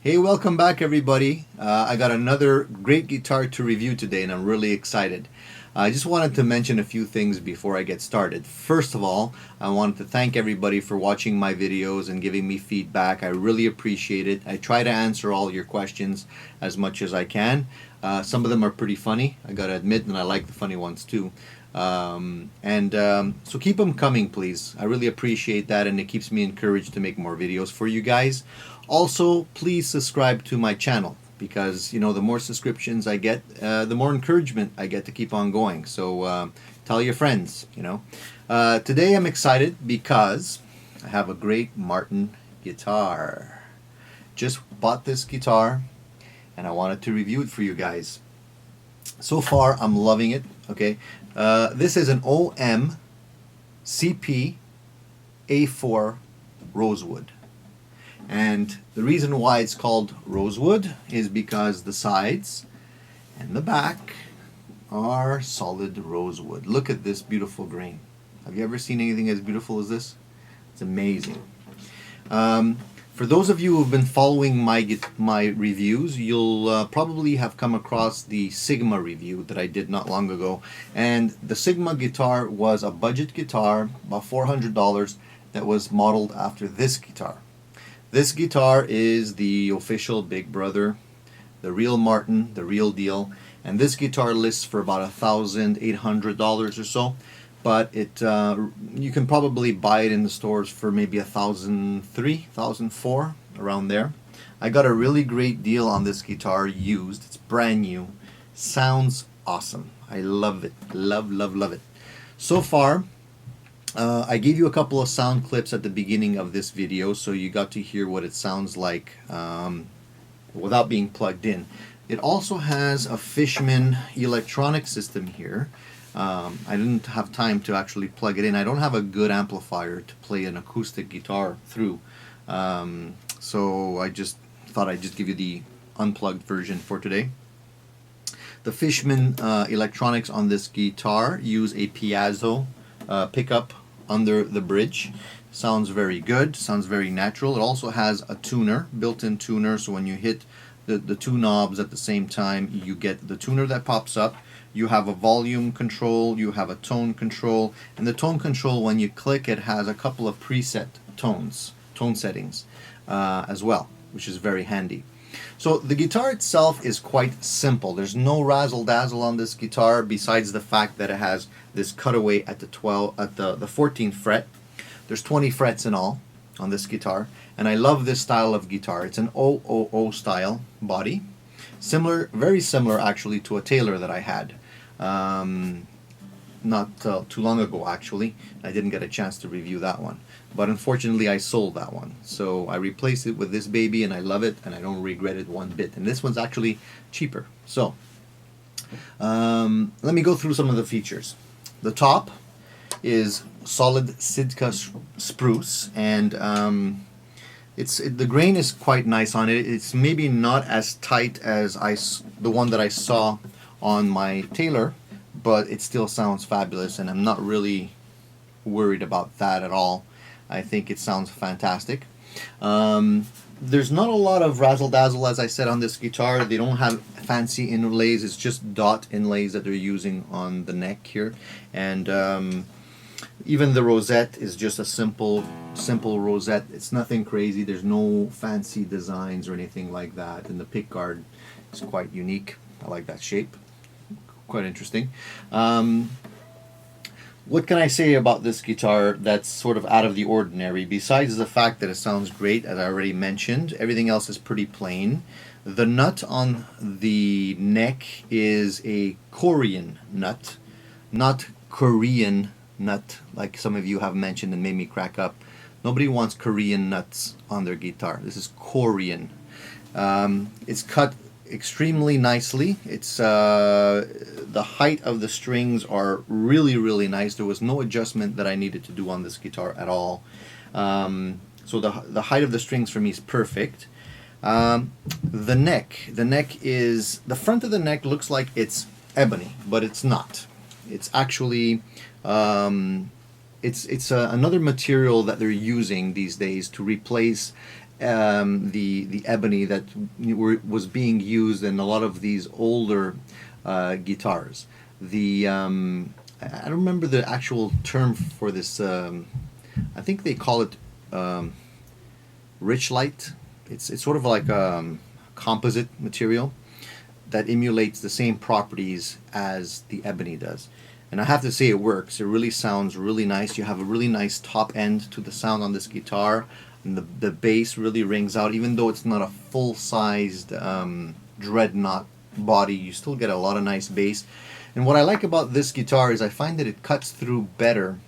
Hey, welcome back everybody. I got another great guitar to review today and I'm really excited. I just wanted to mention a few things before I get started. First of all, I wanted to thank everybody for watching my videos and giving me feedback. I really appreciate it. I try to answer all your questions as much as I can. Some of them are pretty funny, I gotta admit, and I like the funny ones too. So keep them coming, please. I really appreciate that, and it keeps me encouraged to make more videos for you guys. Also, please subscribe to my channel, because, you know, the more subscriptions I get, the more encouragement I get to keep on going. So tell your friends, you know. Today I'm excited because I have a great Martin guitar. Just bought this guitar and I wanted to review it for you guys. So far I'm loving it. Okay, this is an OMCPA4 Rosewood. And the reason why it's called Rosewood is because the sides and the back are solid rosewood. Look at this beautiful grain. Have you ever seen anything as beautiful as this? It's amazing. For those of you who have been following my reviews, you'll probably have come across the Sigma review that I did not long ago. And the Sigma guitar was a budget guitar, about $400, that was modeled after this guitar. This guitar is the official Big Brother, the real Martin, the real deal, and this guitar lists for about $1,800 or so, but it you can probably buy it in the stores for maybe $1,300, $1,400, around there. I got a really great deal on this guitar used. It's brand new. Sounds awesome. I love it. Love, love, love it. So far, I gave you a couple of sound clips at the beginning of this video, so you got to hear what it sounds like without being plugged in. It also has a Fishman electronic system here. I didn't have time to actually plug it in. I don't have a good amplifier to play an acoustic guitar through, so I just thought I'd just give you the unplugged version for today. The Fishman electronics on this guitar use a piezo pickup under the bridge. Sounds very good, sounds very natural. It also has a tuner, built-in tuner, so when you hit the two knobs at the same time, you get the tuner that pops up. You have a volume control, you have a tone control, and the tone control, when you click it, has a couple of preset tone settings as well, which is very handy. So the guitar itself is quite simple. There's no razzle dazzle on this guitar besides the fact that it has this cutaway at the 14th fret. There's 20 frets in all on this guitar, and I love this style of guitar. It's an OOO style body, similar, very similar actually to a Taylor that I had not too long ago actually. I didn't get a chance to review that one, but unfortunately I sold that one, so I replaced it with this baby, and I love it and I don't regret it one bit, and this one's actually cheaper. So let me go through some of the features. The top is solid Sitka spruce, and the grain is quite nice on it. It's maybe not as tight as the one that I saw on my Taylor, but it still sounds fabulous, and I'm not really worried about that at all. I think it sounds fantastic. There's not a lot of razzle dazzle, as I said, on this guitar. They don't have fancy inlays. It's just dot inlays that they're using on the neck here, and even the rosette is just a simple rosette. It's nothing crazy. There's no fancy designs or anything like that, and the pickguard is quite unique. I like that shape. Quite interesting. What can I say about this guitar that's sort of out of the ordinary, besides the fact that it sounds great, as I already mentioned? Everything else is pretty plain. The nut on the neck is a Korean nut, not Korean nut like some of you have mentioned and made me crack up. Nobody wants Korean nuts on their guitar. This is Korean. It's cut extremely nicely. It's the height of the strings are really nice. There was no adjustment that I needed to do on this guitar at all. So the height of the strings for me is perfect. The front of the neck looks like it's ebony, but it's not. It's actually it's another material that they're using these days to replace the ebony that was being used in a lot of these older guitars. I don't remember the actual term for this. I think they call it rich light. It's sort of like a composite material that emulates the same properties as the ebony does. And I have to say it works. It really sounds really nice. You have a really nice top end to the sound on this guitar. And the bass really rings out. Even though it's not a full-sized dreadnought body, you still get a lot of nice bass. And what I like about this guitar is I find that it cuts through better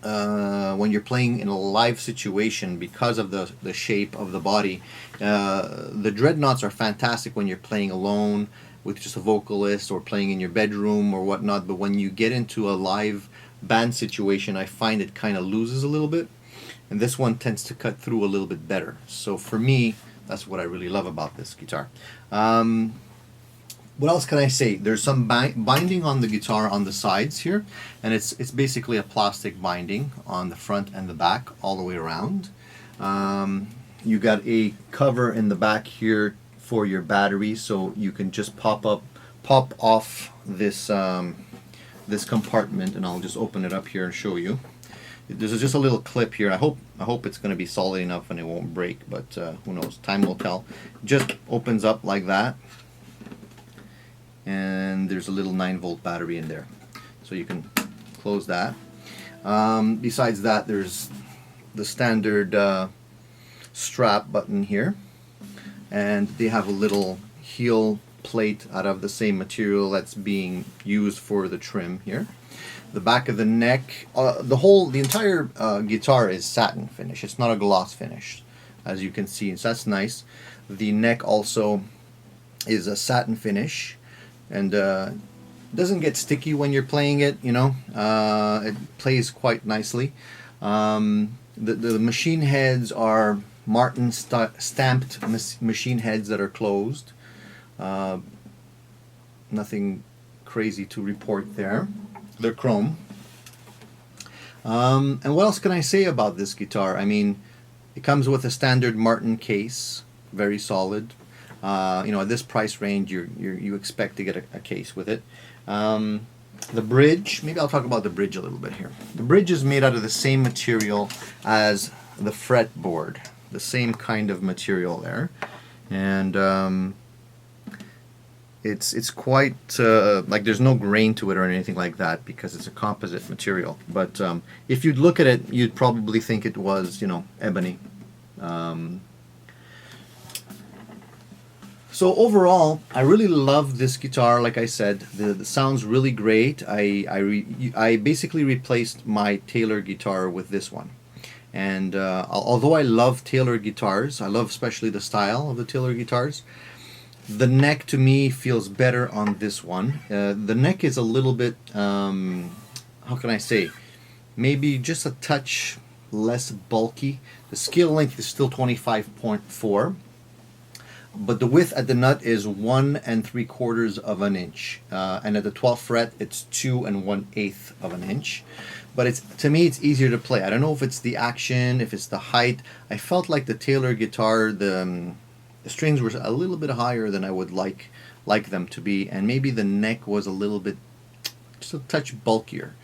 when you're playing in a live situation because of the shape of the body. The dreadnoughts are fantastic when you're playing alone with just a vocalist or playing in your bedroom or whatnot, but when you get into a live band situation, I find it kind of loses a little bit, and this one tends to cut through a little bit better. So for me, that's what I really love about this guitar. What else can I say? There's some binding on the guitar on the sides here, and it's basically a plastic binding on the front and the back all the way around. You got a cover in the back here for your battery, so you can just pop off this this compartment, and I'll just open it up here and show you. There's just a little clip here. I hope it's going to be solid enough and it won't break, but who knows? Time will tell. Just opens up like that, and there's a little 9-volt battery in there, so you can close that. Besides that, there's the standard strap button here, and they have a little heel plate out of the same material that's being used for the trim here. The back of the neck, the entire guitar is satin finish. It's not a gloss finish, as you can see, so that's nice. The neck also is a satin finish, and doesn't get sticky when you're playing it, you know. It plays quite nicely. The machine heads are Martin stamped machine heads that are closed. Nothing crazy to report there. They're chrome. And what else can I say about this guitar? I mean, it comes with a standard Martin case, very solid. You know, at this price range, you expect to get a case with it. The bridge, maybe I'll talk about the bridge a little bit here. The bridge is made out of the same material as the fretboard, the same kind of material there, and it's quite like there's no grain to it or anything like that because it's a composite material. But if you'd look at it, you'd probably think it was, you know, ebony. So overall, I really love this guitar. Like I said, the sound's really great. I basically replaced my Taylor guitar with this one. And although I love Taylor guitars, I love especially the style of the Taylor guitars, the neck to me feels better on this one. The neck is a little bit, how can I say, maybe just a touch less bulky. The scale length is still 25.4. But the width at the nut is 1 3/4 of an inch, and at the 12th fret it's 2 1/8 of an inch. But it's, to me, it's easier to play. I don't know if it's the action, if it's the height. I felt like the Taylor guitar, the strings were a little bit higher than I would like them to be, and maybe the neck was a little bit, just a touch bulkier.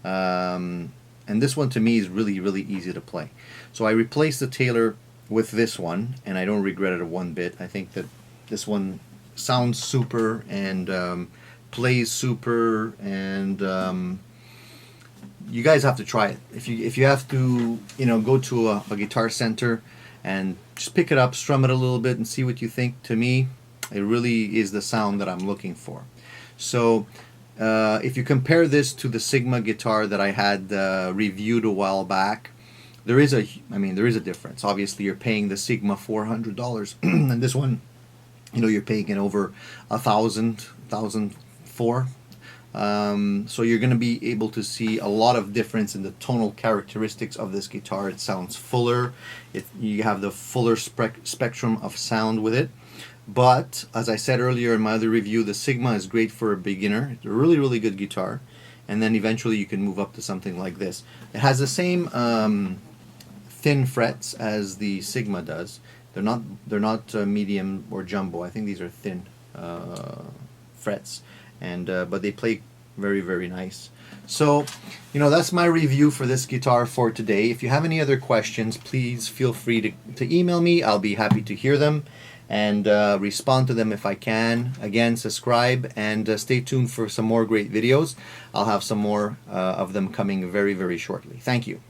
And this one to me is really, really easy to play. So I replaced the Taylor with this one, and I don't regret it one bit. I think that this one sounds super and plays super, and you guys have to try it. If you have to, you know, go to a guitar center and just pick it up, strum it a little bit, and see what you think. To me, it really is the sound that I'm looking for. So if you compare this to the Sigma guitar that I had reviewed a while back, there is a difference. Obviously, you're paying the Sigma $400, and this one, you know, you're paying it over $1,004. So you're going to be able to see a lot of difference in the tonal characteristics of this guitar. It sounds fuller. You have the fuller spectrum of sound with it. But as I said earlier in my other review, the Sigma is great for a beginner. It's a really, really good guitar. And then eventually you can move up to something like this. It has the same thin frets as the Sigma does. They're not medium or jumbo. I think these are thin frets, and but they play very, very nice. So, you know, that's my review for this guitar for today. If you have any other questions, please feel free to email me. I'll be happy to hear them and respond to them if I can. Again, subscribe and stay tuned for some more great videos. I'll have some more of them coming very, very shortly. Thank you.